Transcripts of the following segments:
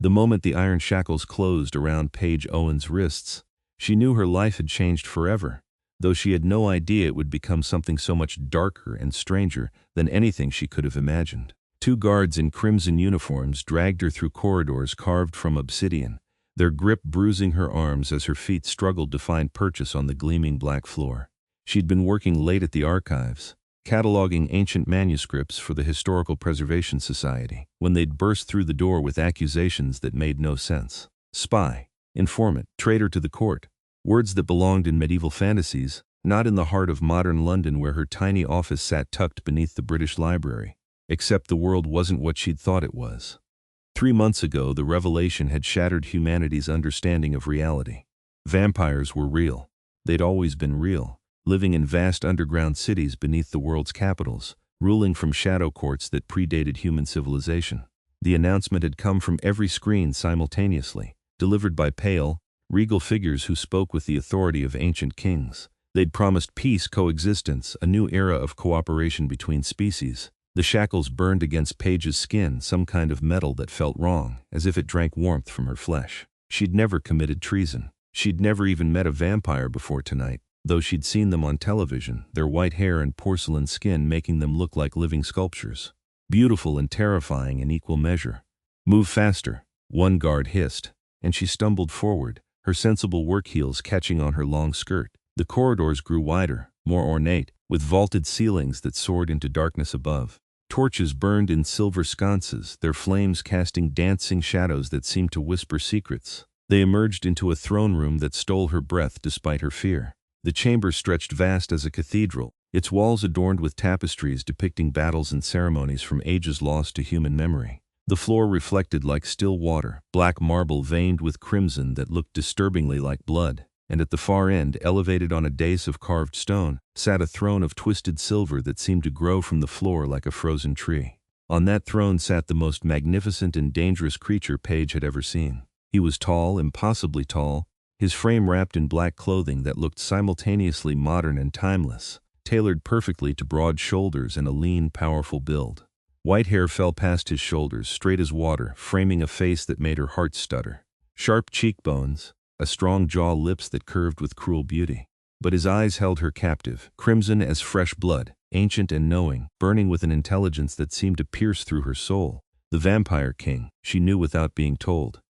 The moment the iron shackles closed around Paige Owens' wrists, she knew her life had changed forever, though she had no idea it would become something so much darker and stranger than anything she could have imagined. 2 guards in crimson uniforms dragged her through corridors carved from obsidian, their grip bruising her arms as her feet struggled to find purchase on the gleaming black floor. She'd been working late at the archives, cataloging ancient manuscripts for the Historical Preservation Society, when they'd burst through the door with accusations that made no sense. Spy, informant, traitor to the court. Words that belonged in medieval fantasies, not in the heart of modern London where her tiny office sat tucked beneath the British Library. Except the world wasn't what she'd thought it was. 3 months ago, the revelation had shattered humanity's understanding of reality. Vampires were real. They'd always been real, living in vast underground cities beneath the world's capitals, ruling from shadow courts that predated human civilization. The announcement had come from every screen simultaneously, delivered by pale, regal figures who spoke with the authority of ancient kings. They'd promised peace, coexistence, a new era of cooperation between species. The shackles burned against Paige's skin, some kind of metal that felt wrong, as if it drank warmth from her flesh. She'd never committed treason. She'd never even met a vampire before tonight, though she'd seen them on television, their white hair and porcelain skin making them look like living sculptures. Beautiful and terrifying in equal measure. "Move faster," one guard hissed, and she stumbled forward, her sensible work heels catching on her long skirt. The corridors grew wider, more ornate, with vaulted ceilings that soared into darkness above. Torches burned in silver sconces, their flames casting dancing shadows that seemed to whisper secrets. They emerged into a throne room that stole her breath despite her fear. The chamber stretched vast as a cathedral, its walls adorned with tapestries depicting battles and ceremonies from ages lost to human memory. The floor reflected like still water, black marble veined with crimson that looked disturbingly like blood. And at the far end, elevated on a dais of carved stone, sat a throne of twisted silver that seemed to grow from the floor like a frozen tree. On that throne sat the most magnificent and dangerous creature Paige had ever seen. He was tall, impossibly tall, his frame wrapped in black clothing that looked simultaneously modern and timeless, tailored perfectly to broad shoulders and a lean, powerful build. White hair fell past his shoulders, straight as water, framing a face that made her heart stutter. Sharp cheekbones, a strong jaw, lips that curved with cruel beauty. But his eyes held her captive, crimson as fresh blood, ancient and knowing, burning with an intelligence that seemed to pierce through her soul. The Vampire King, she knew without being told.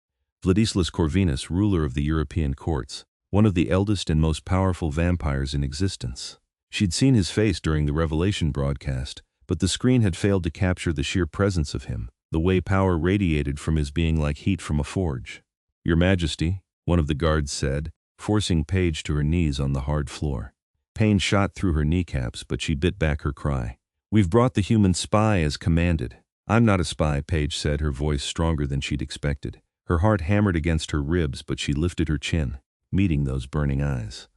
Vladislas Corvinus, ruler of the European courts, one of the eldest and most powerful vampires in existence. She'd seen his face during the Revelation broadcast, but the screen had failed to capture the sheer presence of him, the way power radiated from his being like heat from a forge. "Your Majesty," one of the guards said, forcing Paige to her knees on the hard floor. Pain shot through her kneecaps, but she bit back her cry. "We've brought the human spy as commanded." "I'm not a spy," Paige said, her voice stronger than she'd expected. Her heart hammered against her ribs, but she lifted her chin, meeting those burning eyes.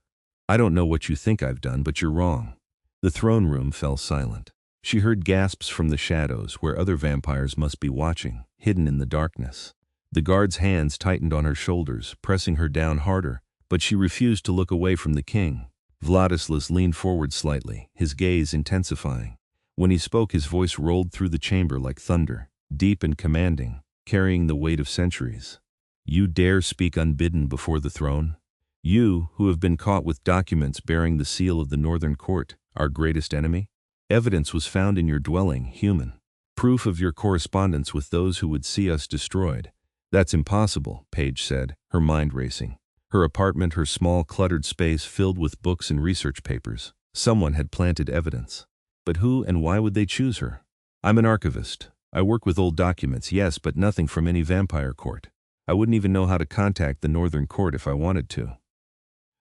"I don't know what you think I've done, but you're wrong." The throne room fell silent. She heard gasps from the shadows, where other vampires must be watching, hidden in the darkness. The guard's hands tightened on her shoulders, pressing her down harder, but she refused to look away from the king. Vladislas leaned forward slightly, his gaze intensifying. When he spoke, his voice rolled through the chamber like thunder, deep and commanding, carrying the weight of centuries. "You dare speak unbidden before the throne? You, who have been caught with documents bearing the seal of the Northern Court, our greatest enemy? Evidence was found in your dwelling, human. Proof of your correspondence with those who would see us destroyed." "That's impossible," Paige said, her mind racing. Her apartment, her small, cluttered space filled with books and research papers. Someone had planted evidence. But who and why would they choose her? "I'm an archivist. I work with old documents, yes, but nothing from any vampire court. I wouldn't even know how to contact the Northern Court if I wanted to."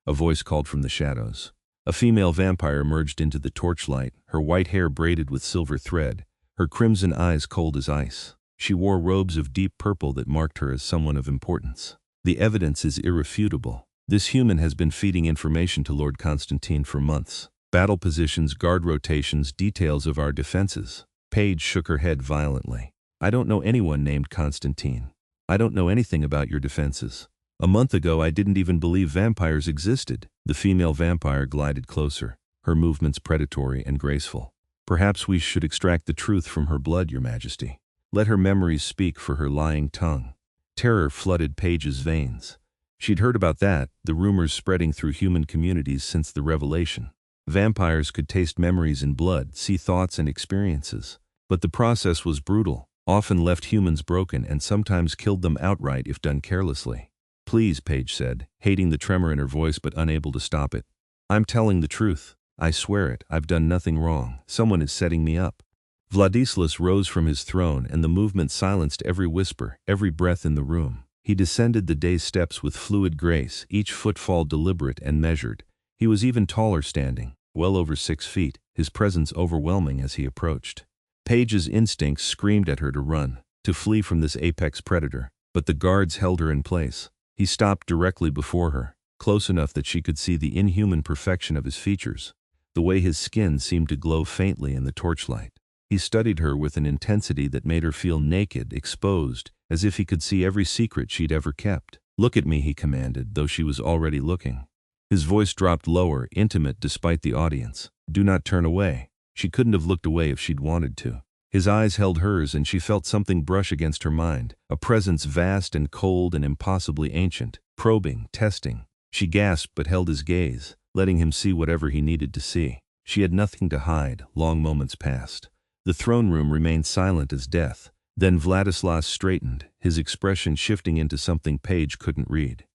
A voice called from the shadows. A female vampire emerged into the torchlight, her white hair braided with silver thread, her crimson eyes cold as ice. She wore robes of deep purple that marked her as someone of importance. "The evidence is irrefutable. This human has been feeding information to Lord Constantine for months. Battle positions, guard rotations, details of our defenses." Paige shook her head violently. "I don't know anyone named Constantine. I don't know anything about your defenses. A month ago I didn't even believe vampires existed." The female vampire glided closer, her movements predatory and graceful. "Perhaps we should extract the truth from her blood, Your Majesty. Let her memories speak for her lying tongue." Terror flooded Paige's veins. She'd heard about that, the rumors spreading through human communities since the revelation. Vampires could taste memories in blood, see thoughts and experiences. But the process was brutal, often left humans broken and sometimes killed them outright if done carelessly. "Please," Paige said, hating the tremor in her voice but unable to stop it. "I'm telling the truth. I swear it, I've done nothing wrong. Someone is setting me up." Vladislas rose from his throne and the movement silenced every whisper, every breath in the room. He descended the day's steps with fluid grace, each footfall deliberate and measured. He was even taller standing, well over 6 feet, his presence overwhelming as he approached. Paige's instincts screamed at her to run, to flee from this apex predator, but the guards held her in place. He stopped directly before her, close enough that she could see the inhuman perfection of his features, the way his skin seemed to glow faintly in the torchlight. He studied her with an intensity that made her feel naked, exposed, as if he could see every secret she'd ever kept. "Look at me," he commanded, though she was already looking. His voice dropped lower, intimate despite the audience. "Do not turn away." She couldn't have looked away if she'd wanted to. His eyes held hers and she felt something brush against her mind, a presence vast and cold and impossibly ancient, probing, testing. She gasped but held his gaze, letting him see whatever he needed to see. She had nothing to hide. Long moments passed. The throne room remained silent as death. Then Vladislas straightened, his expression shifting into something Paige couldn't read.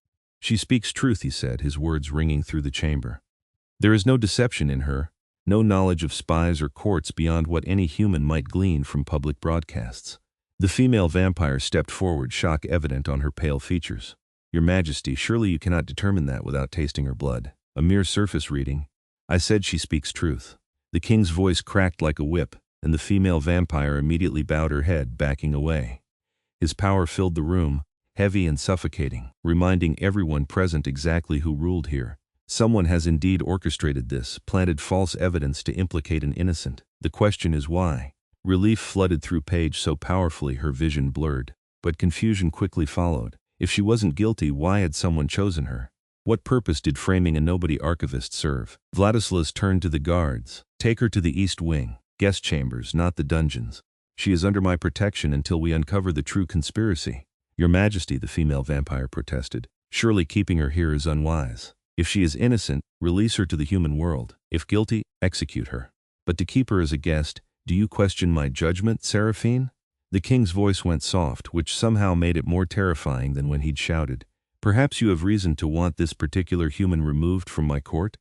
"She speaks truth," he said, his words ringing through the chamber. "There is no deception in her, no knowledge of spies or courts beyond what any human might glean from public broadcasts." The female vampire stepped forward, shock evident on her pale features. "Your Majesty, surely you cannot determine that without tasting her blood. A mere surface reading." "I said she speaks truth." The king's voice cracked like a whip, and the female vampire immediately bowed her head, backing away. His power filled the room, heavy and suffocating, reminding everyone present exactly who ruled here. Someone has indeed orchestrated this, planted false evidence to implicate an innocent. The question is why? Relief flooded through Paige so powerfully her vision blurred. But confusion quickly followed. If she wasn't guilty, why had someone chosen her? What purpose did framing a nobody archivist serve? Vladislas turned to the guards. "Take her to the East Wing. Guest chambers, not the dungeons. She is under my protection until we uncover the true conspiracy." "Your Majesty," the female vampire protested, "surely keeping her here is unwise. If she is innocent, release her to the human world. If guilty, execute her. But to keep her as a guest, do you question my judgment, Seraphine?" The king's voice went soft, which somehow made it more terrifying than when he'd shouted. "Perhaps you have reason to want this particular human removed from my court?"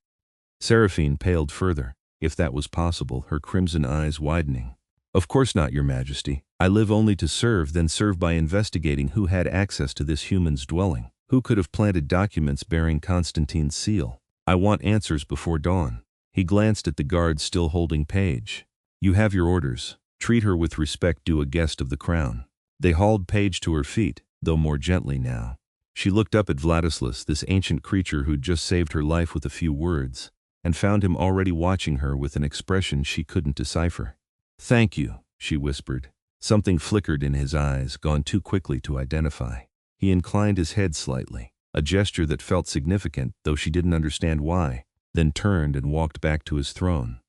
Seraphine paled further, if that was possible, her crimson eyes widening. "Of course not, Your Majesty. I live only to serve, then serve by investigating who had access to this human's dwelling. Who could have planted documents bearing Constantine's seal? I want answers before dawn." He glanced at the guards still holding Paige. "You have your orders. Treat her with respect due a guest of the crown." They hauled Paige to her feet, though more gently now. She looked up at Vladislas, this ancient creature who'd just saved her life with a few words, and found him already watching her with an expression she couldn't decipher. "Thank you," she whispered. Something flickered in his eyes, gone too quickly to identify. He inclined his head slightly, a gesture that felt significant, though she didn't understand why, then turned and walked back to his throne.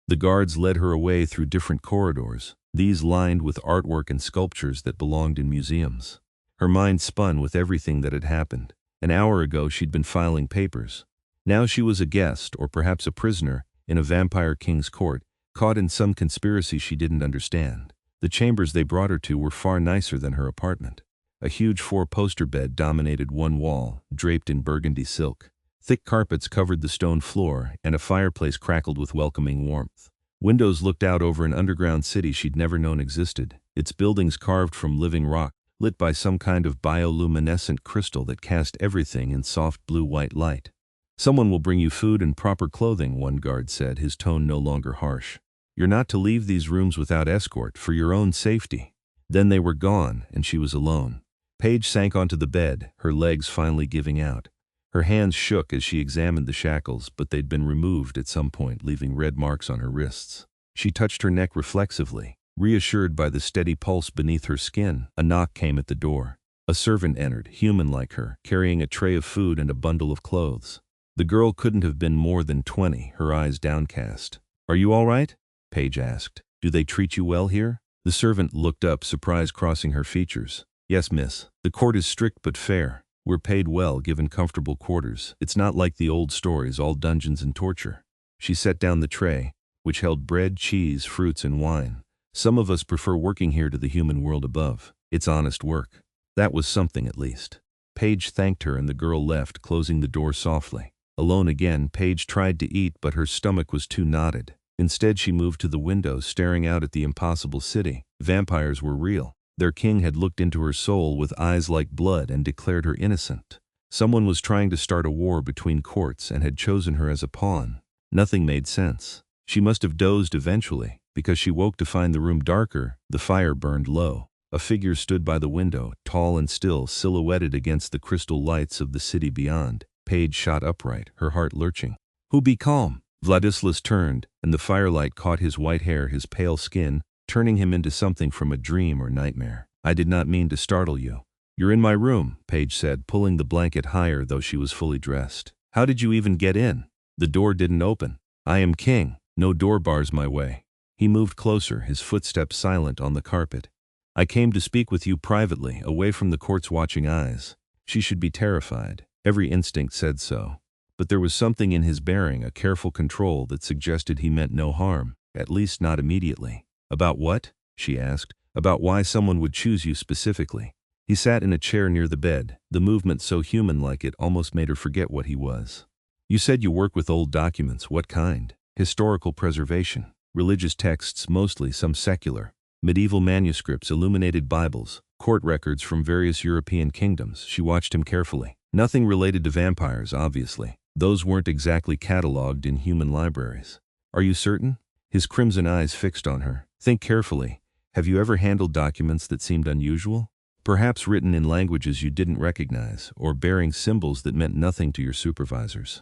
The guards led her away through different corridors, these lined with artwork and sculptures that belonged in museums. Her mind spun with everything that had happened. An hour ago she'd been filing papers. Now she was a guest, or perhaps a prisoner, in a vampire king's court, caught in some conspiracy she didn't understand. The chambers they brought her to were far nicer than her apartment. A huge 4-poster bed dominated one wall, draped in burgundy silk. Thick carpets covered the stone floor, and a fireplace crackled with welcoming warmth. Windows looked out over an underground city she'd never known existed, its buildings carved from living rock, lit by some kind of bioluminescent crystal that cast everything in soft blue-white light. "Someone will bring you food and proper clothing," one guard said, his tone no longer harsh. "You're not to leave these rooms without escort, for your own safety." Then they were gone, and she was alone. Paige sank onto the bed, her legs finally giving out. Her hands shook as she examined the shackles, but they'd been removed at some point, leaving red marks on her wrists. She touched her neck reflexively, reassured by the steady pulse beneath her skin. A knock came at the door. A servant entered, human like her, carrying a tray of food and a bundle of clothes. The girl couldn't have been more than 20, her eyes downcast. "Are you all right?" Paige asked. "Do they treat you well here?" The servant looked up, surprise crossing her features. Yes, miss. The court is strict but fair. We're paid well, given comfortable quarters. It's not like the old stories, all dungeons and torture. She set down the tray, which held bread, cheese, fruits, and wine. Some of us prefer working here to the human world above. It's honest work. That was something, at least. Paige thanked her and the girl left, closing the door softly. Alone again, Paige tried to eat, but her stomach was too knotted. Instead, she moved to the window, staring out at the impossible city. Vampires were real. Their king had looked into her soul with eyes like blood and declared her innocent. Someone was trying to start a war between courts and had chosen her as a pawn. Nothing made sense. She must have dozed eventually, because she woke to find the room darker. The fire burned low. A figure stood by the window, tall and still, silhouetted against the crystal lights of the city beyond. Paige shot upright, her heart lurching. "Who be calm?" Vladislas turned, and the firelight caught his white hair, his pale skin, turning him into something from a dream or nightmare. "I did not mean to startle you." "You're in my room," Paige said, pulling the blanket higher, though she was fully dressed. "How did you even get in?" "The door didn't open. I am king. No door bars my way." He moved closer, his footsteps silent on the carpet. "I came to speak with you privately, away from the court's watching eyes." She should be terrified. Every instinct said so. But there was something in his bearing, a careful control that suggested he meant no harm, at least not immediately. "About what?" she asked. "About why someone would choose you specifically." He sat in a chair near the bed, the movement so human-like it almost made her forget what he was. "You said you work with old documents. What kind?" "Historical preservation. Religious texts mostly, some secular. Medieval manuscripts, illuminated Bibles, court records from various European kingdoms." She watched him carefully. "Nothing related to vampires, obviously. Those weren't exactly catalogued in human libraries." "Are you certain?" His crimson eyes fixed on her. "Think carefully. Have you ever handled documents that seemed unusual? Perhaps written in languages you didn't recognize, or bearing symbols that meant nothing to your supervisors?"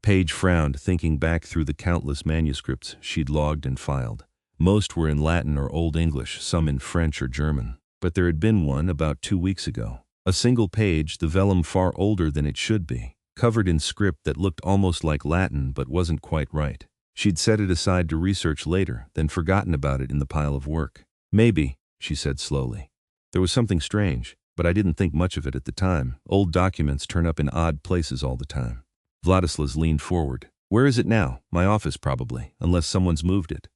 Paige frowned, thinking back through the countless manuscripts she'd logged and filed. Most were in Latin or Old English, some in French or German. But there had been one about 2 weeks ago. A single page, the vellum far older than it should be, covered in script that looked almost like Latin but wasn't quite right. She'd set it aside to research later, then forgotten about it in the pile of work. "Maybe," she said slowly. "There was something strange, but I didn't think much of it at the time. Old documents turn up in odd places all the time." Vladislas leaned forward. "Where is it now?" "My office, probably, unless someone's moved it."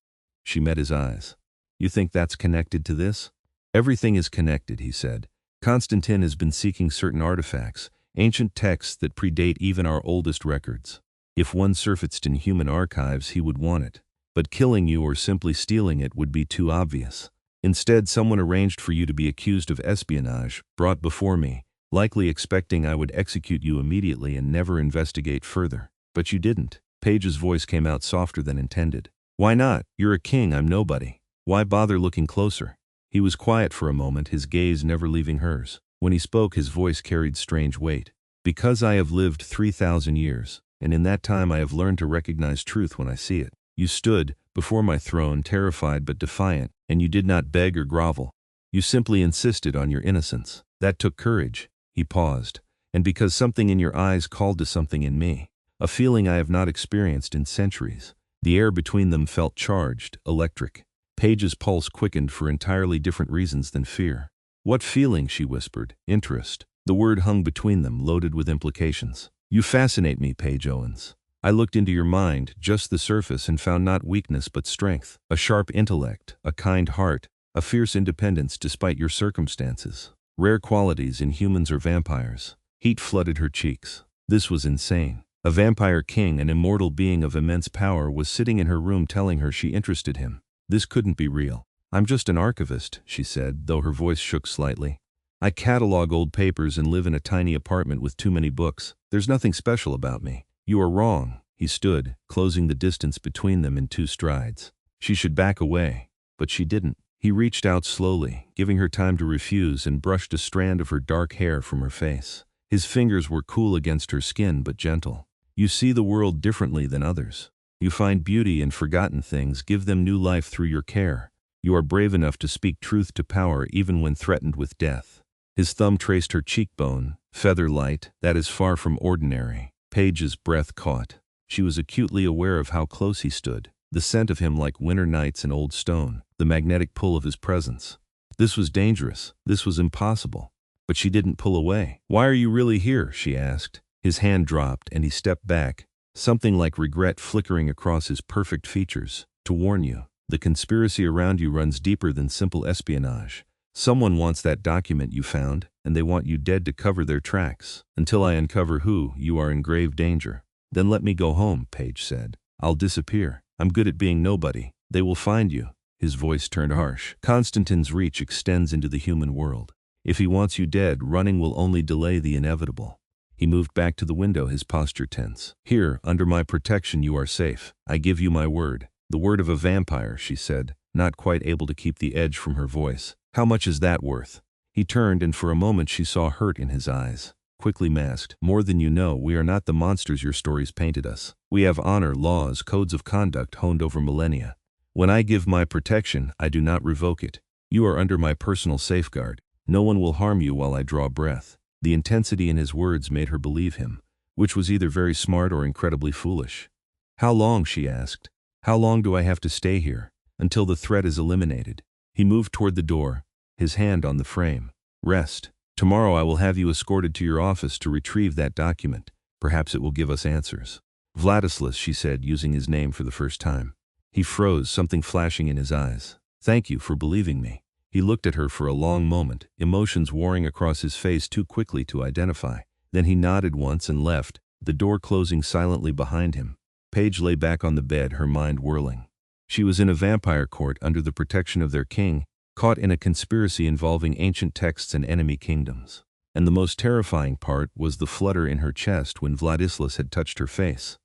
She met his eyes. "You think that's connected to this?" "Everything is connected," he said. "Constantine has been seeking certain artifacts, ancient texts that predate even our oldest records. If one surfaced in human archives, he would want it. But killing you or simply stealing it would be too obvious. Instead, someone arranged for you to be accused of espionage, brought before me, likely expecting I would execute you immediately and never investigate further. But you didn't." Paige's voice came out softer than intended. "Why not? You're a king, I'm nobody. Why bother looking closer?" He was quiet for a moment, his gaze never leaving hers. When he spoke, his voice carried strange weight. "Because I have lived 3,000 years, and in that time I have learned to recognize truth when I see it. You stood before my throne, terrified but defiant, and you did not beg or grovel. You simply insisted on your innocence. That took courage." He paused. "And because something in your eyes called to something in me. A feeling I have not experienced in centuries." The air between them felt charged, electric. Paige's pulse quickened for entirely different reasons than fear. "What feeling?" she whispered. "Interest." The word hung between them, loaded with implications. "You fascinate me, Paige Owens. I looked into your mind, just the surface, and found not weakness but strength. A sharp intellect, a kind heart, a fierce independence despite your circumstances. Rare qualities in humans or vampires." Heat flooded her cheeks. This was insane. A vampire king, an immortal being of immense power, was sitting in her room telling her she interested him. This couldn't be real. "I'm just an archivist," she said, though her voice shook slightly. "I catalog old papers and live in a tiny apartment with too many books. There's nothing special about me." "You are wrong." He stood, closing the distance between them in 2 strides. She should back away, but she didn't. He reached out slowly, giving her time to refuse, and brushed a strand of her dark hair from her face. His fingers were cool against her skin but gentle. "You see the world differently than others. You find beauty in forgotten things, give them new life through your care. You are brave enough to speak truth to power even when threatened with death." His thumb traced her cheekbone, feather light. "That is far from ordinary." Paige's breath caught. She was acutely aware of how close he stood, the scent of him like winter nights and old stone, the magnetic pull of his presence. This was dangerous. This was impossible. But she didn't pull away. "Why are you really here?" she asked. His hand dropped and he stepped back, something like regret flickering across his perfect features. "To warn you. The conspiracy around you runs deeper than simple espionage. Someone wants that document you found, and they want you dead to cover their tracks. Until I uncover who, you are in grave danger." "Then let me go home," Paige said. "I'll disappear. I'm good at being nobody. They will find you." His voice turned harsh. "Constantine's reach extends into the human world. If he wants you dead, running will only delay the inevitable." He moved back to the window, his posture tense. "Here, under my protection, you are safe. I give you my word." "The word of a vampire," she said, not quite able to keep the edge from her voice. "How much is that worth?" He turned, and for a moment she saw hurt in his eyes. Quickly masked. "More than you know. We are not the monsters your stories painted us. We have honor, laws, codes of conduct honed over millennia. When I give my protection, I do not revoke it. You are under my personal safeguard. No one will harm you while I draw breath." The intensity in his words made her believe him, which was either very smart or incredibly foolish. "How long?" she asked. "How long do I have to stay here? Until the threat is eliminated." He moved toward the door, his hand on the frame. "Rest. Tomorrow I will have you escorted to your office to retrieve that document. Perhaps it will give us answers." "Vladislas," she said, using his name for the first time. He froze, something flashing in his eyes. "Thank you for believing me." He looked at her for a long moment, emotions warring across his face too quickly to identify. Then he nodded once and left, the door closing silently behind him. Paige lay back on the bed, her mind whirling. She was in a vampire court under the protection of their king, caught in a conspiracy involving ancient texts and enemy kingdoms. And the most terrifying part was the flutter in her chest when Vladislas had touched her face.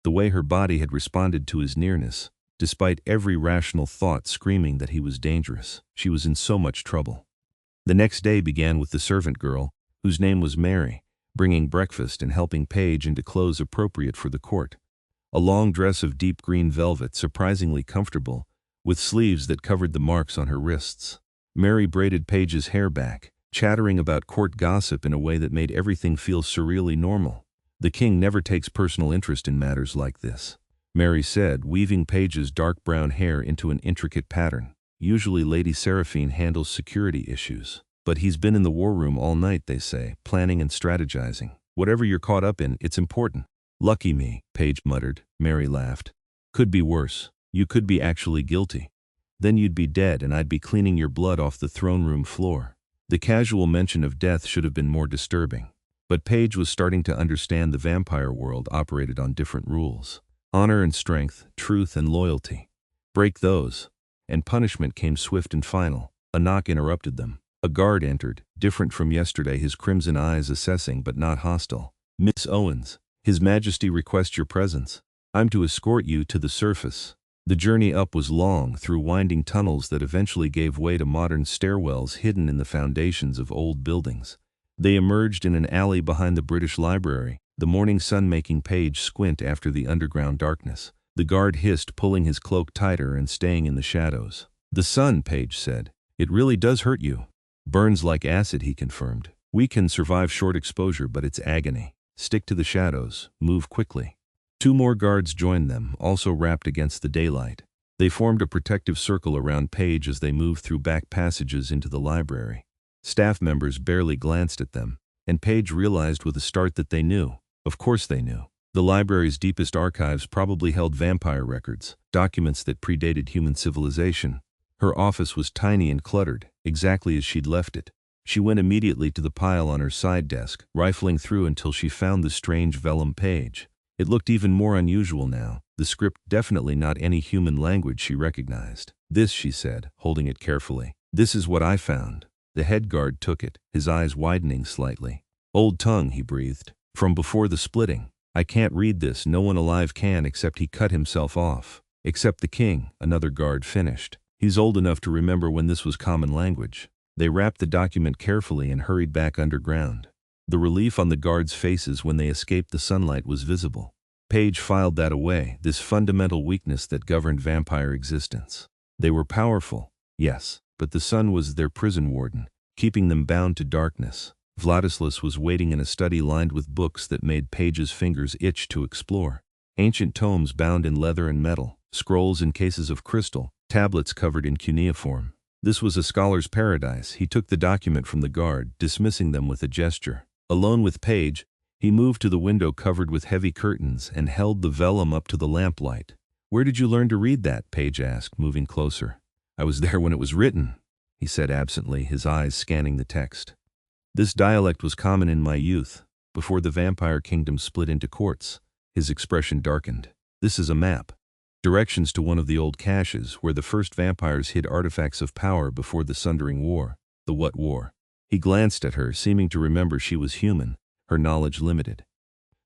The way her body had responded to his nearness, despite every rational thought screaming that he was dangerous. She was in so much trouble. The next day began with the servant girl, whose name was Mary, bringing breakfast and helping Paige into clothes appropriate for the court. A long dress of deep green velvet, surprisingly comfortable, with sleeves that covered the marks on her wrists. Mary braided Paige's hair back, chattering about court gossip in a way that made everything feel surreally normal. "The king never takes personal interest in matters like this," Mary said, weaving Paige's dark brown hair into an intricate pattern. "Usually Lady Seraphine handles security issues. But he's been in the war room all night, they say, planning and strategizing. Whatever you're caught up in, it's important." "Lucky me," Paige muttered. Mary laughed. "Could be worse. You could be actually guilty. Then you'd be dead and I'd be cleaning your blood off the throne room floor." The casual mention of death should have been more disturbing. But Paige was starting to understand the vampire world operated on different rules. Honor and strength, truth and loyalty. Break those, and punishment came swift and final. A knock interrupted them. A guard entered, different from yesterday, his crimson eyes assessing but not hostile. "Miss Owens, His Majesty requests your presence. I'm to escort you to the surface." The journey up was long, through winding tunnels that eventually gave way to modern stairwells hidden in the foundations of old buildings. They emerged in an alley behind the British Library, the morning sun making Paige squint after the underground darkness. The guard hissed, pulling his cloak tighter and staying in the shadows. "The sun," Paige said. "It really does hurt you." "Burns like acid," he confirmed. "We can survive short exposure, but it's agony. Stick to the shadows. Move quickly." Two more guards joined them, also wrapped against the daylight. They formed a protective circle around Paige as they moved through back passages into the library. Staff members barely glanced at them, and Paige realized with a start that they knew. Of course they knew. The library's deepest archives probably held vampire records, documents that predated human civilization. Her office was tiny and cluttered, exactly as she'd left it. She went immediately to the pile on her side desk, rifling through until she found the strange vellum page. It looked even more unusual now, the script definitely not any human language she recognized. "This," she said, holding it carefully. "This is what I found." The head guard took it, his eyes widening slightly. "Old tongue," he breathed. "From before the splitting. I can't read this, no one alive can except he cut himself off." "Except the king," another guard finished. "He's old enough to remember when this was common language." They wrapped the document carefully and hurried back underground. The relief on the guards' faces when they escaped the sunlight was visible. Paige filed that away, this fundamental weakness that governed vampire existence. They were powerful, yes, but the sun was their prison warden, keeping them bound to darkness. Vladislas was waiting in a study lined with books that made Paige's fingers itch to explore. Ancient tomes bound in leather and metal, scrolls in cases of crystal, tablets covered in cuneiform. This was a scholar's paradise. He took the document from the guard, dismissing them with a gesture. Alone with Paige, he moved to the window covered with heavy curtains and held the vellum up to the lamplight. "Where did you learn to read that?" Paige asked, moving closer. "I was there when it was written," he said absently, his eyes scanning the text. "This dialect was common in my youth, before the vampire kingdom split into courts." His expression darkened. "This is a map. Directions to one of the old caches where the first vampires hid artifacts of power before the Sundering War." "The what war?" He glanced at her, seeming to remember she was human, her knowledge limited.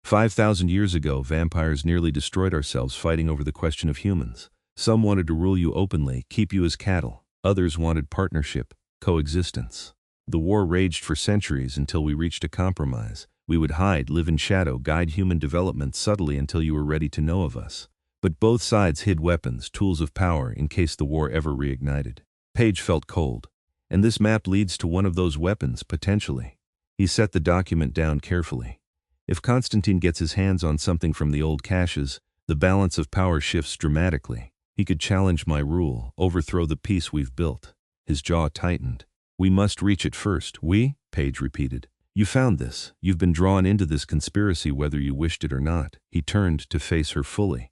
5,000 years ago, vampires nearly destroyed ourselves fighting over the question of humans. Some wanted to rule you openly, keep you as cattle. Others wanted partnership, coexistence. The war raged for centuries until we reached a compromise. We would hide, live in shadow, guide human development subtly until you were ready to know of us. But both sides hid weapons, tools of power, in case the war ever reignited. Paige felt cold. And this map leads to one of those weapons, potentially. He set the document down carefully. If Constantine gets his hands on something from the old caches, the balance of power shifts dramatically. He could challenge my rule, overthrow the peace we've built. His jaw tightened. "We must reach it first." "We?" Paige repeated. "You found this. You've been drawn into this conspiracy whether you wished it or not." He turned to face her fully.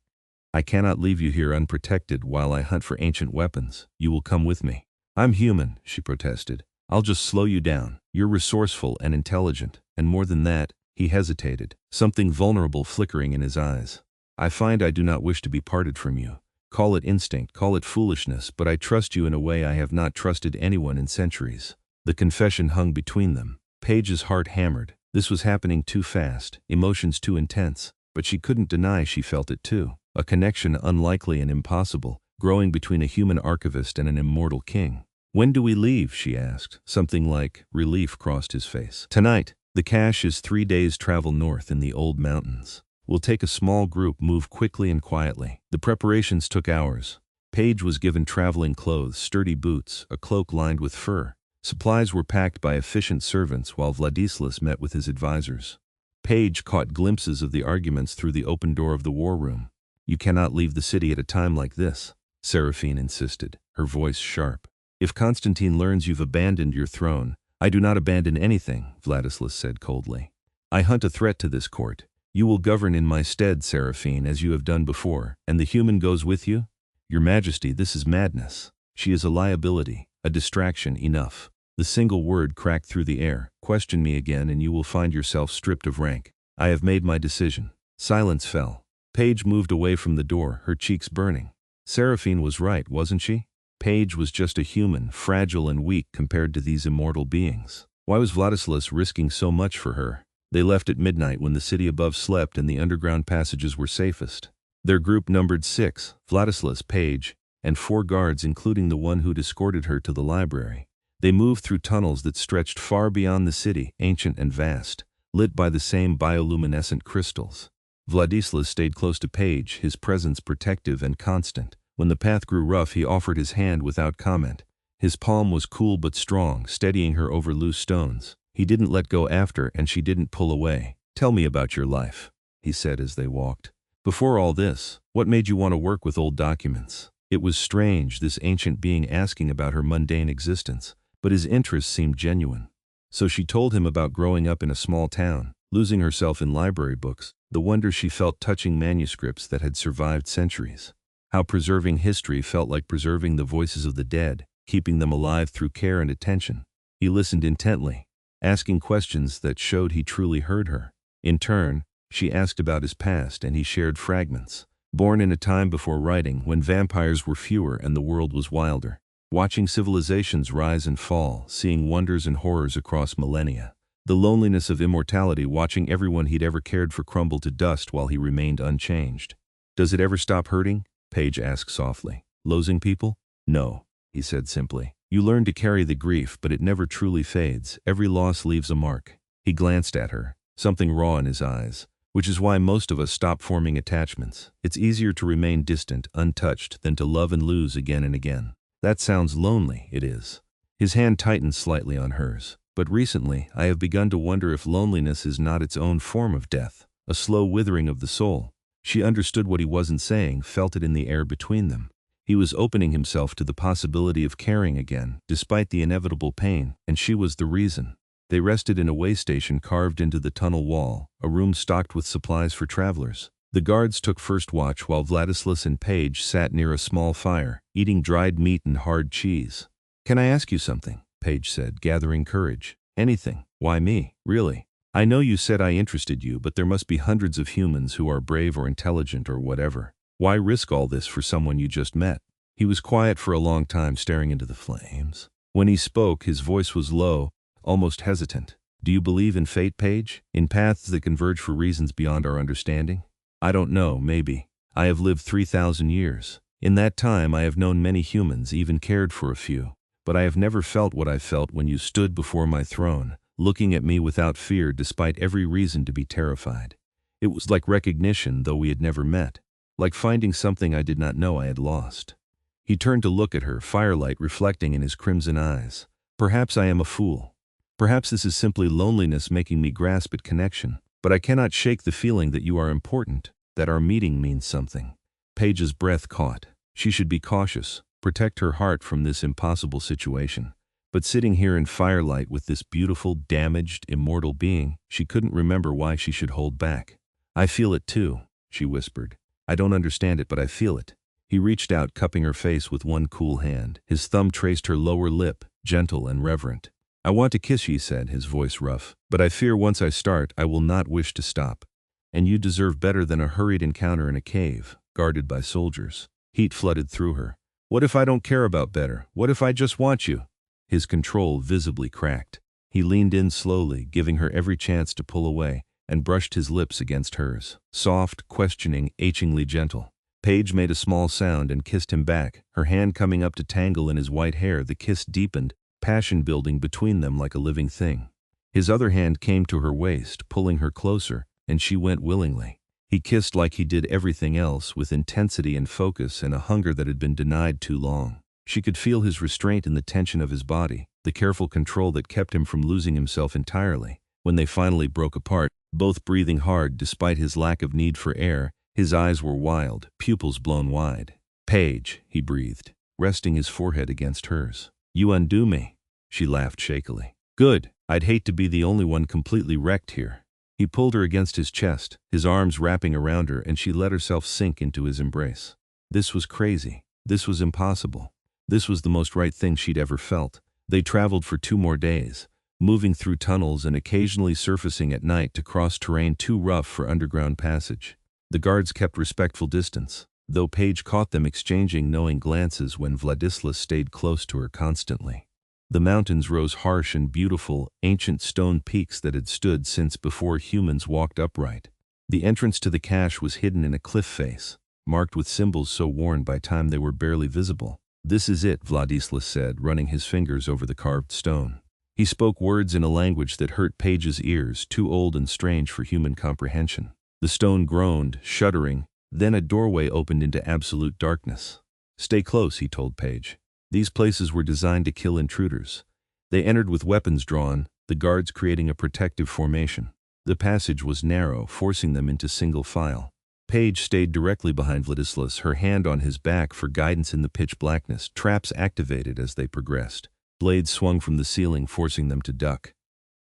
"I cannot leave you here unprotected while I hunt for ancient weapons. You will come with me." "I'm human," she protested. "I'll just slow you down. You're resourceful and intelligent, and more than that." He hesitated, something vulnerable flickering in his eyes. "I find I do not wish to be parted from you. Call it instinct, call it foolishness, but I trust you in a way I have not trusted anyone in centuries." The confession hung between them. Paige's heart hammered. This was happening too fast, emotions too intense, but she couldn't deny she felt it too. A connection unlikely and impossible, growing between a human archivist and an immortal king. "When do we leave?" she asked. Something like relief crossed his face. "Tonight. The cache is 3 days' travel north in the old mountains. We'll take a small group, move quickly and quietly." The preparations took hours. Paige was given traveling clothes, sturdy boots, a cloak lined with fur. Supplies were packed by efficient servants while Vladislas met with his advisors. Paige caught glimpses of the arguments through the open door of the war room. "You cannot leave the city at a time like this," Seraphine insisted, her voice sharp. "If Constantine learns you've abandoned your throne—" "I do not abandon anything," Vladislas said coldly. "I hunt a threat to this court. You will govern in my stead, Seraphine, as you have done before, and the human goes with you?" "Your Majesty, this is madness. She is a liability, a distraction, enough." The single word cracked through the air. "Question me again and you will find yourself stripped of rank. I have made my decision." Silence fell. Paige moved away from the door, her cheeks burning. Seraphine was right, wasn't she? Paige was just a human, fragile and weak compared to these immortal beings. Why was Vladislas risking so much for her? They left at midnight when the city above slept and the underground passages were safest. Their group numbered 6, Vladislas, Paige, and 4 guards including the one who'd escorted her to the library. They moved through tunnels that stretched far beyond the city, ancient and vast, lit by the same bioluminescent crystals. Vladislas stayed close to Paige, his presence protective and constant. When the path grew rough, he offered his hand without comment. His palm was cool but strong, steadying her over loose stones. He didn't let go after, and she didn't pull away. "Tell me about your life," he said as they walked. "Before all this, what made you want to work with old documents?" It was strange, this ancient being asking about her mundane existence, but his interest seemed genuine. So she told him about growing up in a small town, losing herself in library books, the wonder she felt touching manuscripts that had survived centuries. How preserving history felt like preserving the voices of the dead, keeping them alive through care and attention. He listened intently, asking questions that showed he truly heard her. In turn, she asked about his past and he shared fragments. Born in a time before writing, when vampires were fewer and the world was wilder. Watching civilizations rise and fall, seeing wonders and horrors across millennia. The loneliness of immortality, watching everyone he'd ever cared for crumble to dust while he remained unchanged. "Does it ever stop hurting?" Paige asked softly. "Losing people?" "No," he said simply. "You learn to carry the grief, but it never truly fades. Every loss leaves a mark." He glanced at her, something raw in his eyes. "Which is why most of us stop forming attachments. It's easier to remain distant, untouched, than to love and lose again and again." "That sounds lonely." "It is." His hand tightened slightly on hers. "But recently, I have begun to wonder if loneliness is not its own form of death, a slow withering of the soul." She understood what he wasn't saying, felt it in the air between them. He was opening himself to the possibility of caring again, despite the inevitable pain, and she was the reason. They rested in a way station carved into the tunnel wall, a room stocked with supplies for travelers. The guards took first watch while Vladislas and Paige sat near a small fire, eating dried meat and hard cheese. "Can I ask you something?" Paige said, gathering courage. "Anything. Why me, really? I know you said I interested you, but there must be hundreds of humans who are brave or intelligent or whatever. Why risk all this for someone you just met?" He was quiet for a long time, staring into the flames. When he spoke, his voice was low, almost hesitant. "Do you believe in fate, Paige? In paths that converge for reasons beyond our understanding?" "I don't know, maybe. I have lived 3,000 years. In that time I have known many humans, even cared for a few. But I have never felt what I felt when you stood before my throne, looking at me without fear despite every reason to be terrified. It was like recognition, though we had never met. Like finding something I did not know I had lost." He turned to look at her, firelight reflecting in his crimson eyes. "Perhaps I am a fool. Perhaps this is simply loneliness making me grasp at connection. But I cannot shake the feeling that you are important, that our meeting means something." Paige's breath caught. She should be cautious, protect her heart from this impossible situation. But sitting here in firelight with this beautiful, damaged, immortal being, she couldn't remember why she should hold back. "I feel it too," she whispered. "I don't understand it, but I feel it." He reached out, cupping her face with one cool hand. His thumb traced her lower lip, gentle and reverent. "I want to kiss you," he said, his voice rough. "But I fear once I start, I will not wish to stop. And you deserve better than a hurried encounter in a cave, guarded by soldiers." Heat flooded through her. "What if I don't care about better? What if I just want you?" His control visibly cracked. He leaned in slowly, giving her every chance to pull away, and brushed his lips against hers. Soft, questioning, achingly gentle. Paige made a small sound and kissed him back, her hand coming up to tangle in his white hair. The kiss deepened, passion building between them like a living thing. His other hand came to her waist, pulling her closer, and she went willingly. He kissed like he did everything else, with intensity and focus and a hunger that had been denied too long. She could feel his restraint in the tension of his body, the careful control that kept him from losing himself entirely. When they finally broke apart, both breathing hard despite his lack of need for air, his eyes were wild, pupils blown wide. "Paige," he breathed, resting his forehead against hers. "You undo me." She laughed shakily. "Good. I'd hate to be the only one completely wrecked here." He pulled her against his chest, his arms wrapping around her, and she let herself sink into his embrace. This was crazy. This was impossible. This was the most right thing she'd ever felt. They traveled for 2 more days, moving through tunnels and occasionally surfacing at night to cross terrain too rough for underground passage. The guards kept respectful distance, though Paige caught them exchanging knowing glances when Vladislas stayed close to her constantly. The mountains rose harsh and beautiful, ancient stone peaks that had stood since before humans walked upright. The entrance to the cache was hidden in a cliff face, marked with symbols so worn by time they were barely visible. "This is it," Vladislas said, running his fingers over the carved stone. He spoke words in a language that hurt Paige's ears, too old and strange for human comprehension. The stone groaned, shuddering, then a doorway opened into absolute darkness. "Stay close," he told Paige. These places were designed to kill intruders. They entered with weapons drawn, the guards creating a protective formation. The passage was narrow, forcing them into single file. Paige stayed directly behind Vladislas, her hand on his back for guidance in the pitch blackness. Traps activated as they progressed. Blades swung from the ceiling, forcing them to duck.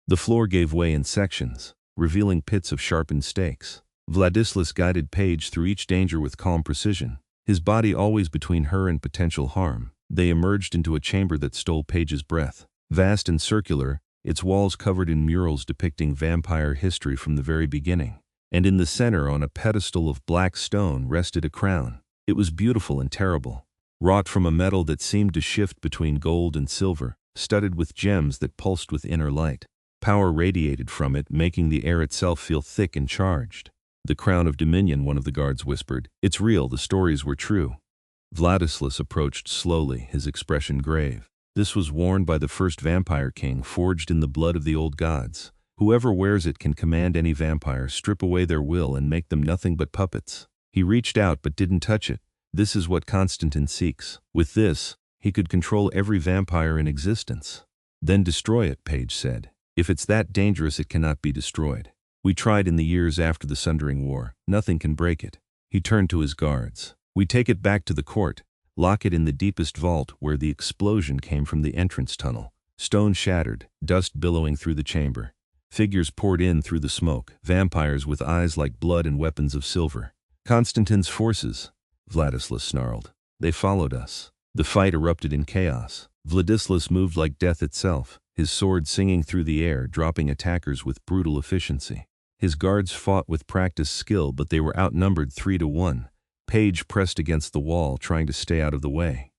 The floor gave way in sections, revealing pits of sharpened stakes. Vladislas guided Paige through each danger with calm precision, his body always between her and potential harm. They emerged into a chamber that stole Paige's breath. Vast and circular, its walls covered in murals depicting vampire history from the very beginning. And in the center, on a pedestal of black stone, rested a crown. It was beautiful and terrible, wrought from a metal that seemed to shift between gold and silver, studded with gems that pulsed with inner light. Power radiated from it, making the air itself feel thick and charged. "The crown of dominion," one of the guards whispered. "It's real, the stories were true." Vladislas approached slowly, his expression grave. "This was worn by the first vampire king, forged in the blood of the old gods. Whoever wears it can command any vampire, strip away their will, and make them nothing but puppets." He reached out but didn't touch it. "This is what Constantine seeks. With this, he could control every vampire in existence." "Then destroy it," Paige said. "If it's that dangerous, it cannot be destroyed. We tried in the years after the Sundering War. Nothing can break it." He turned to his guards. "We take it back to the court. Lock it in the deepest vault where the explosion came from the entrance tunnel. Stone shattered, dust billowing through the chamber. Figures poured in through the smoke, vampires with eyes like blood and weapons of silver. Constantine's forces, Vladislas snarled. They followed us. The fight erupted in chaos. Vladislas moved like death itself, his sword singing through the air, dropping attackers with brutal efficiency. His guards fought with practiced skill, but they were outnumbered 3-1. Paige pressed against the wall, trying to stay out of the way.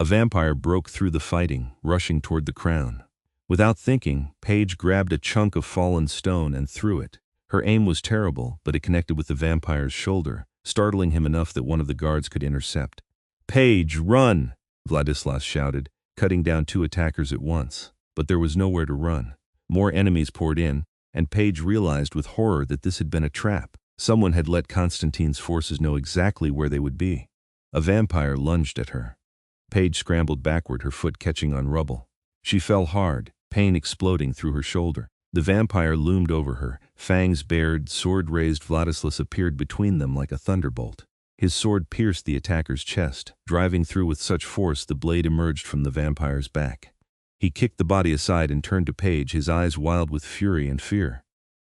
A vampire broke through the fighting, rushing toward the crown. Without thinking, Paige grabbed a chunk of fallen stone and threw it. Her aim was terrible, but it connected with the vampire's shoulder, startling him enough that one of the guards could intercept. "Paige, run!" Vladislas shouted, cutting down 2 attackers at once. But there was nowhere to run. More enemies poured in, and Paige realized with horror that this had been a trap. Someone had let Constantine's forces know exactly where they would be. A vampire lunged at her. Paige scrambled backward, her foot catching on rubble. She fell hard, pain exploding through her shoulder. The vampire loomed over her, fangs bared, sword raised. Vladislas appeared between them like a thunderbolt. His sword pierced the attacker's chest, driving through with such force the blade emerged from the vampire's back. He kicked the body aside and turned to Paige, his eyes wild with fury and fear.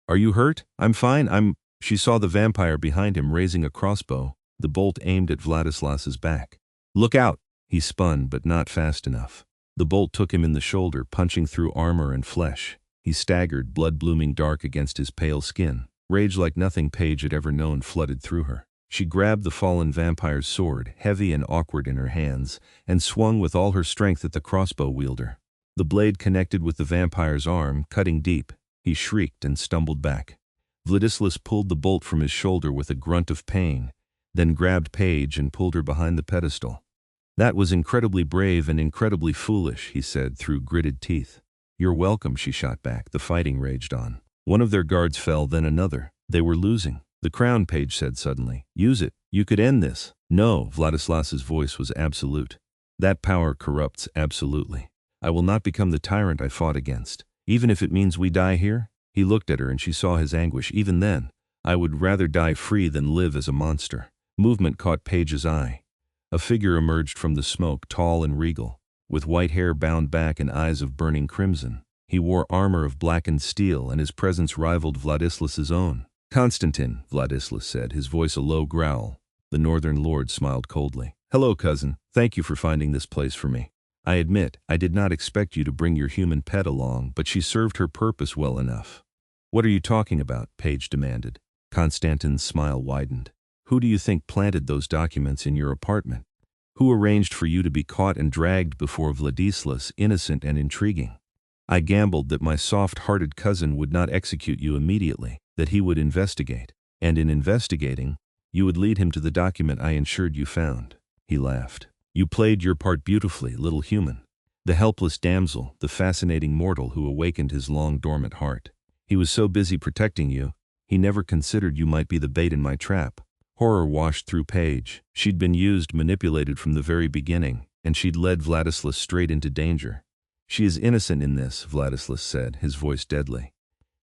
"Are you hurt?" "I'm fine, She saw the vampire behind him raising a crossbow, the bolt aimed at Vladislas's back. "Look out!" He spun, but not fast enough. The bolt took him in the shoulder, punching through armor and flesh. He staggered, blood blooming dark against his pale skin. Rage like nothing Paige had ever known flooded through her. She grabbed the fallen vampire's sword, heavy and awkward in her hands, and swung with all her strength at the crossbow wielder. The blade connected with the vampire's arm, cutting deep. He shrieked and stumbled back. Vladislas pulled the bolt from his shoulder with a grunt of pain, then grabbed Paige and pulled her behind the pedestal. "That was incredibly brave and incredibly foolish," he said through gritted teeth. "You're welcome," she shot back. The fighting raged on. One of their guards fell, then another. They were losing. "The crown," Paige said suddenly. "Use it. You could end this." "No," Vladislas's voice was absolute. "That power corrupts absolutely. I will not become the tyrant I fought against, even if it means we die here." He looked at her and she saw his anguish. "Even then, I would rather die free than live as a monster." Movement caught Paige's eye. A figure emerged from the smoke, tall and regal, with white hair bound back and eyes of burning crimson. He wore armor of blackened steel, and his presence rivaled Vladislas's own. "Constantine," Vladislas said, his voice a low growl. The northern lord smiled coldly. "Hello, cousin. Thank you for finding this place for me. I admit, I did not expect you to bring your human pet along, but she served her purpose well enough." "What are you talking about?" Paige demanded. Constantine's smile widened. "Who do you think planted those documents in your apartment? Who arranged for you to be caught and dragged before Vladislas, innocent and intriguing? I gambled that my soft-hearted cousin would not execute you immediately, that he would investigate, and in investigating, you would lead him to the document I ensured you found." He laughed. "You played your part beautifully, little human. The helpless damsel, the fascinating mortal who awakened his long-dormant heart. He was so busy protecting you, he never considered you might be the bait in my trap." Horror washed through Paige. She'd been used, manipulated from the very beginning, and she'd led Vladislas straight into danger. "She is innocent in this," Vladislas said, his voice deadly.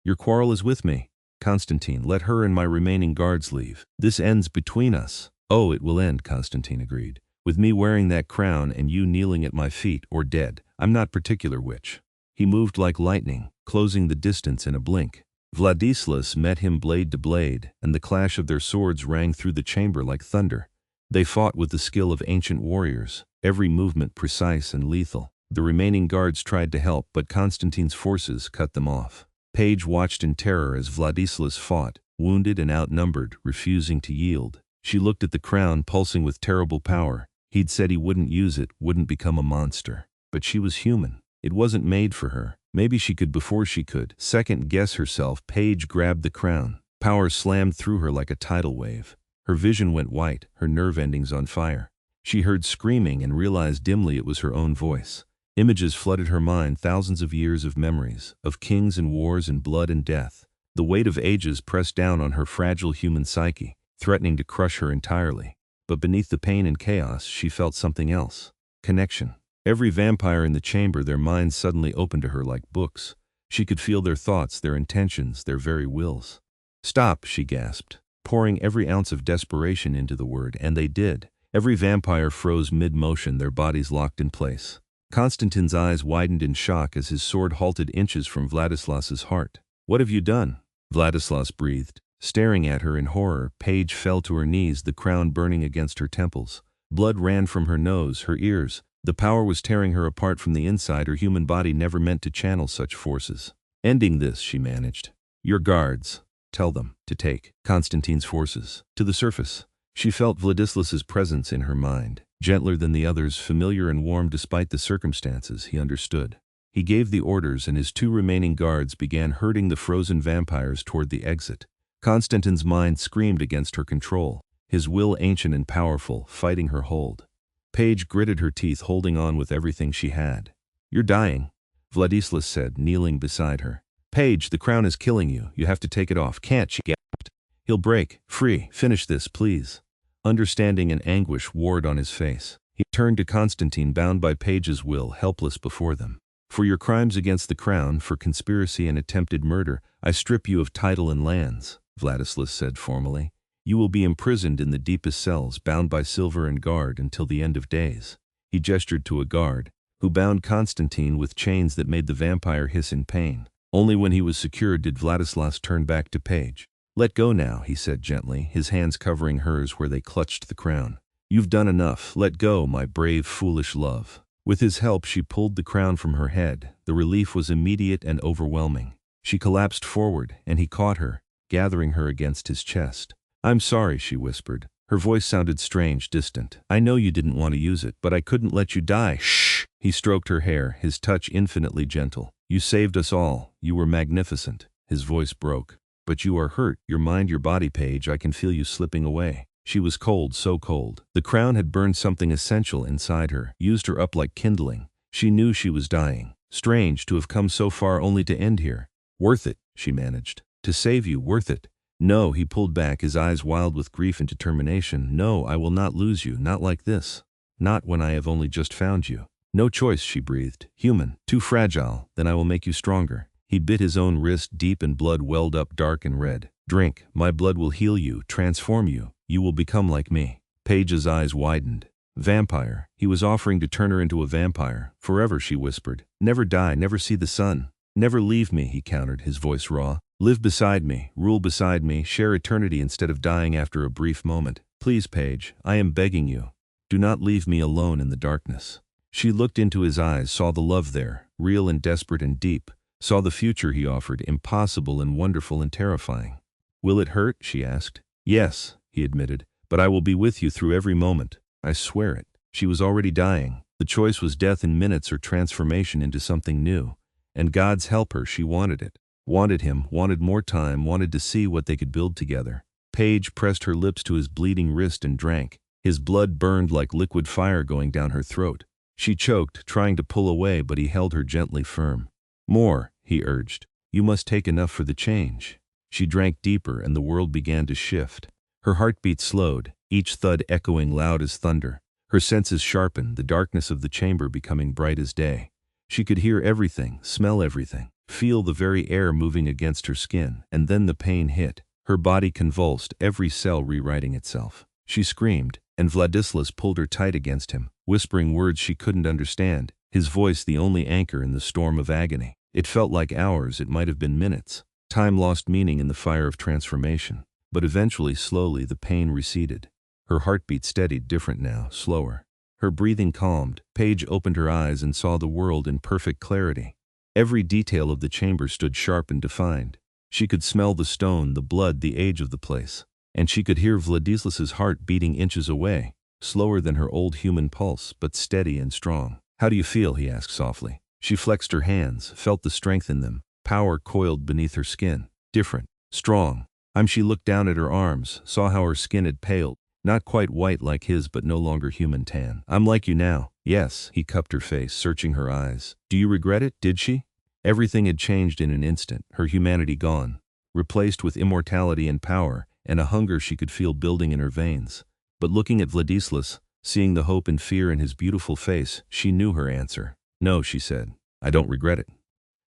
"Your quarrel is with me. Constantine, let her and my remaining guards leave. This ends between us." "Oh, it will end," Constantine agreed. "With me wearing that crown and you kneeling at my feet, or dead. I'm not particular which." He moved like lightning, closing the distance in a blink. Vladislas met him blade to blade, and the clash of their swords rang through the chamber like thunder. They fought with the skill of ancient warriors, every movement precise and lethal. The remaining guards tried to help, but Constantine's forces cut them off. Paige watched in terror as Vladislas fought, wounded and outnumbered, refusing to yield. She looked at the crown, pulsing with terrible power. He'd said he wouldn't use it, wouldn't become a monster. But she was human. It wasn't made for her. Maybe she could before she could second-guess herself. Paige grabbed the crown. Power slammed through her like a tidal wave. Her vision went white, her nerve endings on fire. She heard screaming and realized dimly it was her own voice. Images flooded her mind, thousands of years of memories, of kings and wars and blood and death. The weight of ages pressed down on her fragile human psyche, threatening to crush her entirely. But beneath the pain and chaos, she felt something else. Connection. Every vampire in the chamber, their minds suddenly opened to her like books. She could feel their thoughts, their intentions, their very wills. "Stop," she gasped, pouring every ounce of desperation into the word, and they did. Every vampire froze mid-motion, their bodies locked in place. Konstantin's eyes widened in shock as his sword halted inches from Vladislas's heart. "What have you done?" Vladislas breathed. Staring at her in horror, Paige fell to her knees, the crown burning against her temples. Blood ran from her nose, her ears. The power was tearing her apart from the inside. Her human body never meant to channel such forces. "Ending this," she managed. "Your guards. Tell them to take Konstantin's forces to the surface." She felt Vladislas's presence in her mind. Gentler than the others, familiar and warm despite the circumstances, he understood. He gave the orders, and his two remaining guards began herding the frozen vampires toward the exit. Konstantin's mind screamed against her control, his will ancient and powerful, fighting her hold. Paige gritted her teeth, holding on with everything she had. "You're dying," Vladislas said, kneeling beside her. "Paige, the crown is killing you. You have to take it off." "Can't," she gasped. "He'll break free. Finish this, please." Understanding and anguish warred on his face. He turned to Konstantin, bound by Paige's will, helpless before them. "For your crimes against the crown, for conspiracy and attempted murder, I strip you of title and lands," Vladislas said formally. "You will be imprisoned in the deepest cells, bound by silver and guard until the end of days." He gestured to a guard, who bound Konstantin with chains that made the vampire hiss in pain. Only when he was secured did Vladislas turn back to Paige. "Let go now," he said gently, his hands covering hers where they clutched the crown. "You've done enough. Let go, my brave, foolish love." With his help, she pulled the crown from her head. The relief was immediate and overwhelming. She collapsed forward, and he caught her, gathering her against his chest. "I'm sorry," she whispered. Her voice sounded strange, distant. "I know you didn't want to use it, but I couldn't let you die." "Shh!" He stroked her hair, his touch infinitely gentle. "You saved us all. You were magnificent." His voice broke. "But you are hurt, your mind, your body, Paige. I can feel you slipping away." She was cold, so cold. The crown had burned something essential inside her, used her up like kindling. She knew she was dying. Strange to have come so far only to end here. "Worth it," she managed. "To save you, worth it." "No," he pulled back, his eyes wild with grief and determination. "No, I will not lose you, not like this. Not when I have only just found you." "No choice," she breathed. "Human, too fragile, then I will make you stronger." He bit his own wrist deep and blood welled up dark and red. "Drink, my blood will heal you, transform you. You will become like me." Paige's eyes widened. Vampire. He was offering to turn her into a vampire. "Forever," she whispered. "Never die, never see the sun." "Never leave me," he countered, his voice raw. "Live beside me, rule beside me, share eternity instead of dying after a brief moment. Please, Paige, I am begging you. Do not leave me alone in the darkness." She looked into his eyes, saw the love there, real and desperate and deep, saw the future he offered, impossible and wonderful and terrifying. "Will it hurt?" she asked. "Yes," he admitted, "but I will be with you through every moment. I swear it." She was already dying. The choice was death in minutes or transformation into something new. And God's help her, she wanted it. Wanted him, wanted more time, wanted to see what they could build together. Paige pressed her lips to his bleeding wrist and drank. His blood burned like liquid fire going down her throat. She choked, trying to pull away, but he held her gently firm. "More," he urged. "You must take enough for the change." She drank deeper, and the world began to shift. Her heartbeat slowed, each thud echoing loud as thunder. Her senses sharpened, the darkness of the chamber becoming bright as day. She could hear everything, smell everything, feel the very air moving against her skin, and then the pain hit. Her body convulsed, every cell rewriting itself. She screamed, and Vladislas pulled her tight against him, whispering words she couldn't understand, his voice the only anchor in the storm of agony. It felt like hours, it might have been minutes. Time lost meaning in the fire of transformation. But eventually, slowly, the pain receded. Her heartbeat steadied, different now, slower. Her breathing calmed. Paige opened her eyes and saw the world in perfect clarity. Every detail of the chamber stood sharp and defined. She could smell the stone, the blood, the age of the place. And she could hear Vladislas's heart beating inches away, slower than her old human pulse, but steady and strong. "How do you feel?" he asked softly. She flexed her hands, felt the strength in them, power coiled beneath her skin. Different, strong. She looked down at her arms, saw how her skin had paled, not quite white like his, but no longer human tan. "I'm like you now." "Yes." He cupped her face, searching her eyes. "Do you regret it?" Did she? Everything had changed in an instant, her humanity gone, replaced with immortality and power, and a hunger she could feel building in her veins. But looking at Vladislas, seeing the hope and fear in his beautiful face, she knew her answer. "No," she said. "I don't regret it."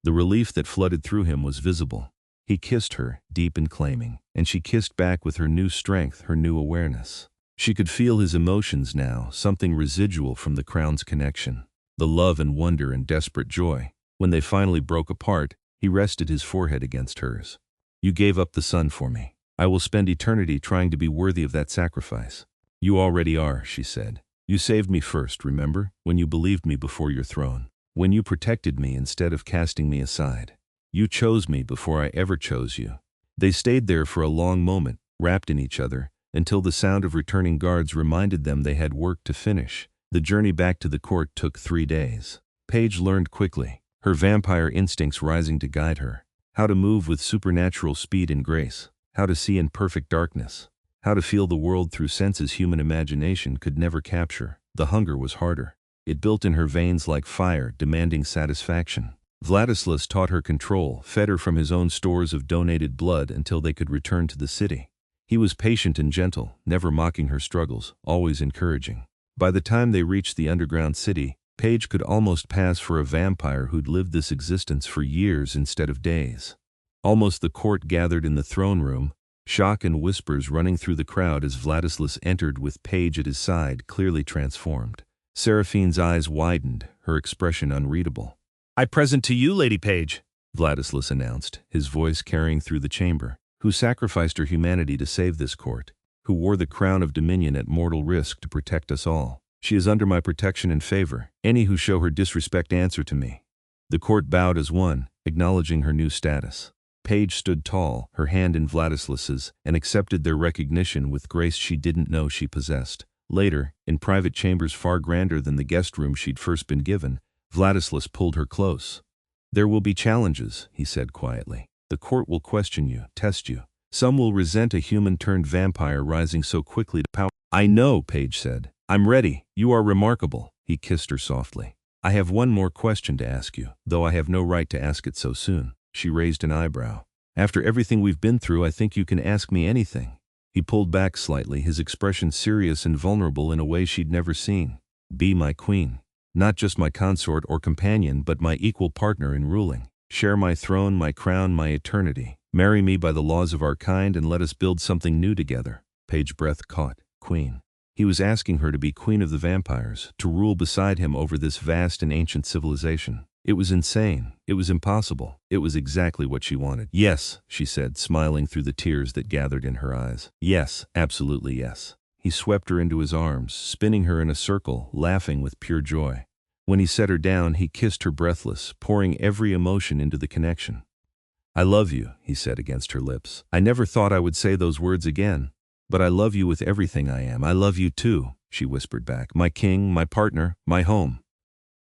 The relief that flooded through him was visible. He kissed her, deep and claiming, and she kissed back with her new strength, her new awareness. She could feel his emotions now, something residual from the crown's connection. The love and wonder and desperate joy. When they finally broke apart, he rested his forehead against hers. You gave up the sun for me. I will spend eternity trying to be worthy of that sacrifice. You already are, she said. You saved me first, remember, when you believed me before your throne. When you protected me instead of casting me aside. You chose me before I ever chose you. They stayed there for a long moment, wrapped in each other, until the sound of returning guards reminded them they had work to finish. The journey back to the court took 3 days. Paige learned quickly, her vampire instincts rising to guide her, how to move with supernatural speed and grace, how to see in perfect darkness, how to feel the world through senses human imagination could never capture. The hunger was harder. It built in her veins like fire, demanding satisfaction. Vladislas taught her control, fed her from his own stores of donated blood until they could return to the city. He was patient and gentle, never mocking her struggles, always encouraging. By the time they reached the underground city, Paige could almost pass for a vampire who'd lived this existence for years instead of days. Almost the court gathered in the throne room, shock and whispers running through the crowd as Vladislas entered with Paige at his side, clearly transformed. Seraphine's eyes widened, her expression unreadable. I present to you, Lady Paige, Vladislas announced, his voice carrying through the chamber, who sacrificed her humanity to save this court, who wore the crown of dominion at mortal risk to protect us all. She is under my protection and favor. Any who show her disrespect answer to me. The court bowed as one, acknowledging her new status. Paige stood tall, her hand in Vladislas's, and accepted their recognition with grace she didn't know she possessed. Later, in private chambers far grander than the guest room she'd first been given, Vladislas pulled her close. There will be challenges, he said quietly. The court will question you, test you. Some will resent a human-turned-vampire rising so quickly to power. I know, Paige said. I'm ready. You are remarkable. He kissed her softly. I have one more question to ask you, though I have no right to ask it so soon. She raised an eyebrow. After everything we've been through, I think you can ask me anything. He pulled back slightly, his expression serious and vulnerable in a way she'd never seen. Be my queen. Not just my consort or companion, but my equal partner in ruling. Share my throne, my crown, my eternity. Marry me by the laws of our kind and let us build something new together. Paige's breath caught. Queen. He was asking her to be queen of the vampires, to rule beside him over this vast and ancient civilization. It was insane. It was impossible. It was exactly what she wanted. Yes, she said, smiling through the tears that gathered in her eyes. Yes, absolutely yes. He swept her into his arms, spinning her in a circle, laughing with pure joy. When he set her down, he kissed her breathless, pouring every emotion into the connection. I love you, he said against her lips. I never thought I would say those words again, but I love you with everything I am. I love you too, she whispered back. My king, my partner, my home.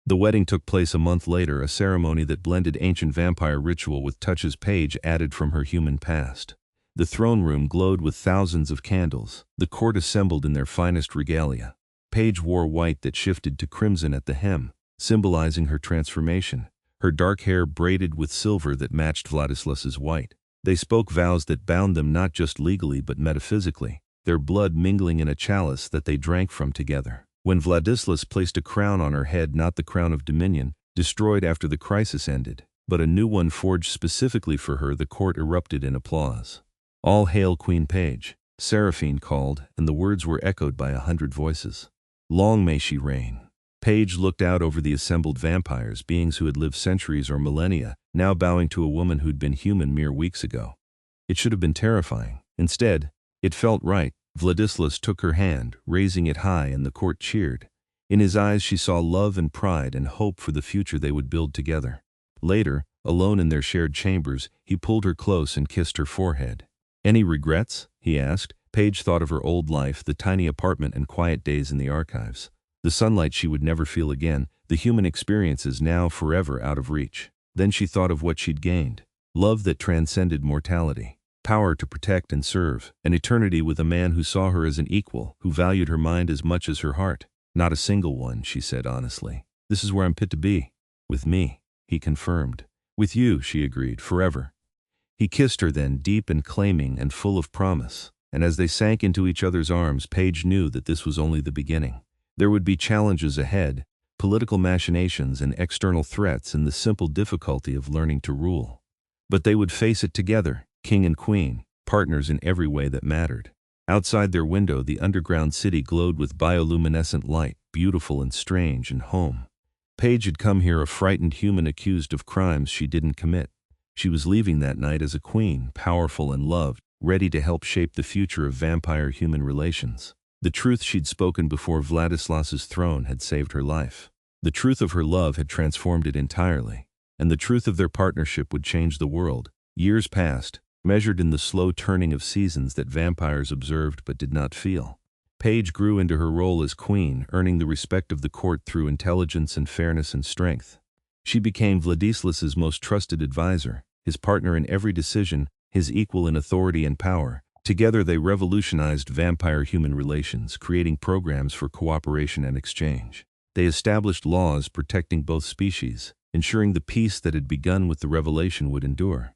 The wedding took place a month later, a ceremony that blended ancient vampire ritual with touches Paige added from her human past. The throne room glowed with thousands of candles. The court assembled in their finest regalia. Paige wore white that shifted to crimson at the hem, symbolizing her transformation, her dark hair braided with silver that matched Vladislas's white. They spoke vows that bound them not just legally but metaphysically, their blood mingling in a chalice that they drank from together. When Vladislas placed a crown on her head, not the crown of dominion, destroyed after the crisis ended, but a new one forged specifically for her, the court erupted in applause. All hail Queen Paige, Seraphine called, and the words were echoed by 100 voices. Long may she reign. Paige looked out over the assembled vampires, beings who had lived centuries or millennia, now bowing to a woman who'd been human mere weeks ago. It should have been terrifying. Instead, it felt right. Vladislas took her hand, raising it high, and the court cheered. In his eyes she saw love and pride and hope for the future they would build together. Later, alone in their shared chambers, he pulled her close and kissed her forehead. Any regrets? He asked. Paige thought of her old life, the tiny apartment and quiet days in the archives. The sunlight she would never feel again, the human experiences now forever out of reach. Then she thought of what she'd gained. Love that transcended mortality. Power to protect and serve, an eternity with a man who saw her as an equal, who valued her mind as much as her heart. Not a single one, she said honestly. This is where I'm fit to be. With me, he confirmed. With you, she agreed, forever. He kissed her then, deep and claiming and full of promise. And as they sank into each other's arms, Paige knew that this was only the beginning. There would be challenges ahead, political machinations and external threats, and the simple difficulty of learning to rule. But they would face it together. King and queen, partners in every way that mattered. Outside their window, the underground city glowed with bioluminescent light, beautiful and strange and home. Paige had come here a frightened human accused of crimes she didn't commit. She was leaving that night as a queen, powerful and loved, ready to help shape the future of vampire-human relations. The truth she'd spoken before Vladislas's throne had saved her life. The truth of her love had transformed it entirely. And the truth of their partnership would change the world. Years passed, measured in the slow turning of seasons that vampires observed but did not feel. Paige grew into her role as queen, earning the respect of the court through intelligence and fairness and strength. She became Vladislas's most trusted advisor, his partner in every decision, his equal in authority and power. Together they revolutionized vampire-human relations, creating programs for cooperation and exchange. They established laws protecting both species, ensuring the peace that had begun with the revelation would endure.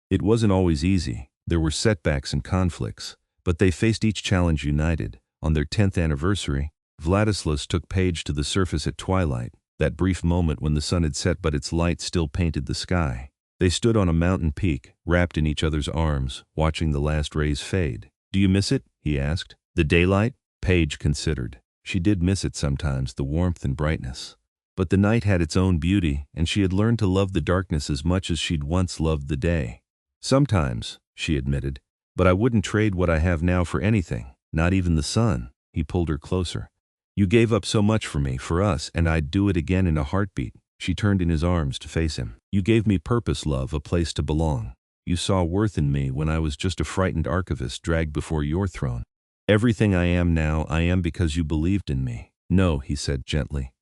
It wasn't always easy. There were setbacks and conflicts, but they faced each challenge united. On their 10th anniversary, Vladislas took Paige to the surface at twilight, that brief moment when the sun had set but its light still painted the sky. They stood on a mountain peak, wrapped in each other's arms, watching the last rays fade. "Do you miss it?" he asked. "The daylight?" Paige considered. She did miss it sometimes, the warmth and brightness. But the night had its own beauty, and she had learned to love the darkness as much as she'd once loved the day. "Sometimes," she admitted, "but I wouldn't trade what I have now for anything. Not even the sun." He pulled her closer. "You gave up so much for me, for us, and I'd do it again in a heartbeat." She turned in his arms to face him. "You gave me purpose, love, a place to belong. You saw worth in me when I was just a frightened archivist dragged before your throne. Everything I am now, I am because you believed in me." "No," he said gently.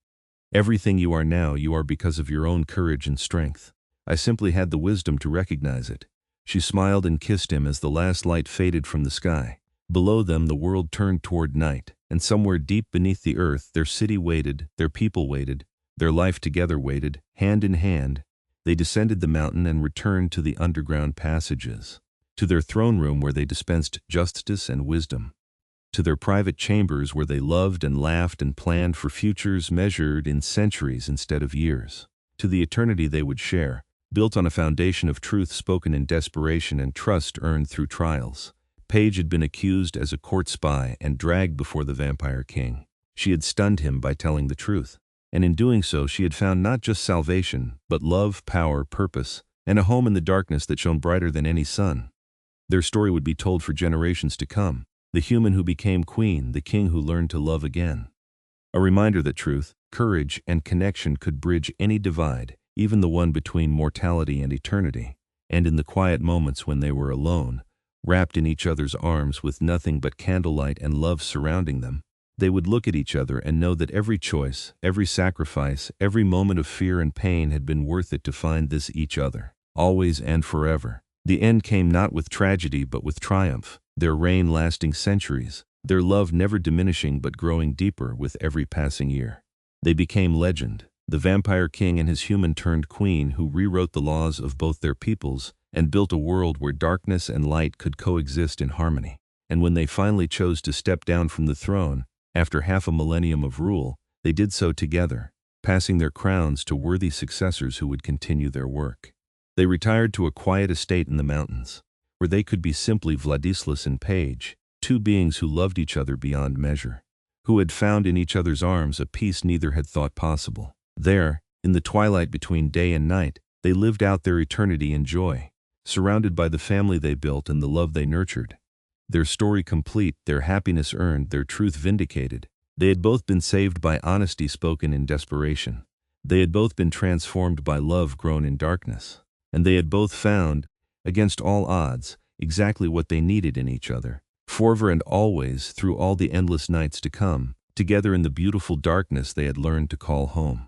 "Everything you are now, you are because of your own courage and strength. I simply had the wisdom to recognize it." She smiled and kissed him as the last light faded from the sky. Below them the world turned toward night, and somewhere deep beneath the earth their city waited, their people waited, their life together waited. Hand in hand, they descended the mountain and returned to the underground passages, to their throne room where they dispensed justice and wisdom, to their private chambers where they loved and laughed and planned for futures measured in centuries instead of years, to the eternity they would share, built on a foundation of truth spoken in desperation and trust earned through trials. Paige had been accused as a court spy and dragged before the vampire king. She had stunned him by telling the truth, and in doing so she had found not just salvation, but love, power, purpose, and a home in the darkness that shone brighter than any sun. Their story would be told for generations to come, the human who became queen, the king who learned to love again. A reminder that truth, courage, and connection could bridge any divide, even the one between mortality and eternity. And in the quiet moments when they were alone, wrapped in each other's arms with nothing but candlelight and love surrounding them, they would look at each other and know that every choice, every sacrifice, every moment of fear and pain had been worth it to find this each other, always and forever. The end came not with tragedy but with triumph, their reign lasting centuries, their love never diminishing but growing deeper with every passing year. They became legend, the vampire king and his human-turned queen who rewrote the laws of both their peoples and built a world where darkness and light could coexist in harmony. And when they finally chose to step down from the throne, after half a millennium of rule, they did so together, passing their crowns to worthy successors who would continue their work. They retired to a quiet estate in the mountains, where they could be simply Vladislas and Paige, two beings who loved each other beyond measure, who had found in each other's arms a peace neither had thought possible. There, in the twilight between day and night, they lived out their eternity in joy, surrounded by the family they built and the love they nurtured. Their story complete, their happiness earned, their truth vindicated. They had both been saved by honesty spoken in desperation. They had both been transformed by love grown in darkness. And they had both found, against all odds, exactly what they needed in each other, forever and always through all the endless nights to come, together in the beautiful darkness they had learned to call home.